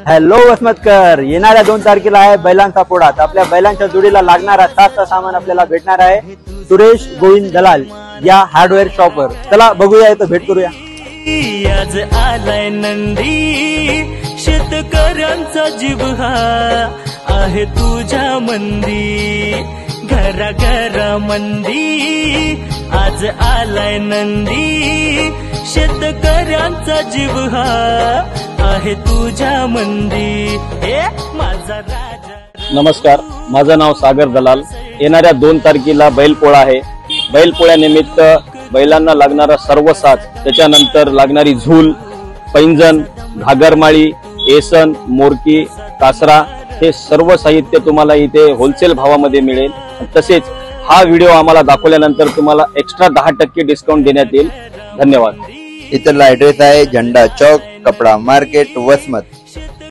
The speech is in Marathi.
हॅलो वसमतकर, येणाऱ्या 2 तारखेला आहे बैलांचा पोळा। आपल्या बैलांच्या जोडीला लागणारा तासचा सामान आपल्याला भेटणार आहे सुरेश गोविंद दलाल या हार्डवेअर शॉपवर। चला बघूया, इथं भेट करूया। आज आलाय नंदी, शेतकऱ्यांचा जीव हा आहे तुझ्या मंदी, घरा घरा मंदी। आज आलाय नंदी, शेतकऱ्यांचा जीव हा आहे तुझ्या मंदी, हे माझा राजा। नमस्कार, माझं नाव सागर दलाल। येणाऱ्या 2 तारखेला बैलपोळा आहे। बैलपोळ्यानिमित्त बैलांना लागणारा सर्व साज, त्याच्यानंतर लागणारी झूल, पैंजण, घागरमाळी, एसन, मोरकी, कासरा हे सर्व साहित्य तुम्हाला इथे होलसेल भावामध्ये मिळेल। तसेच हा व्हिडिओ आम्हाला दाखवल्यानंतर तुम्हाला एक्स्ट्रा 10% डिस्काउंट देण्यात येईल। धन्यवाद। इथला ऍड्रेस आहे झंडा चौक, कपडा मार्केट, वसमत।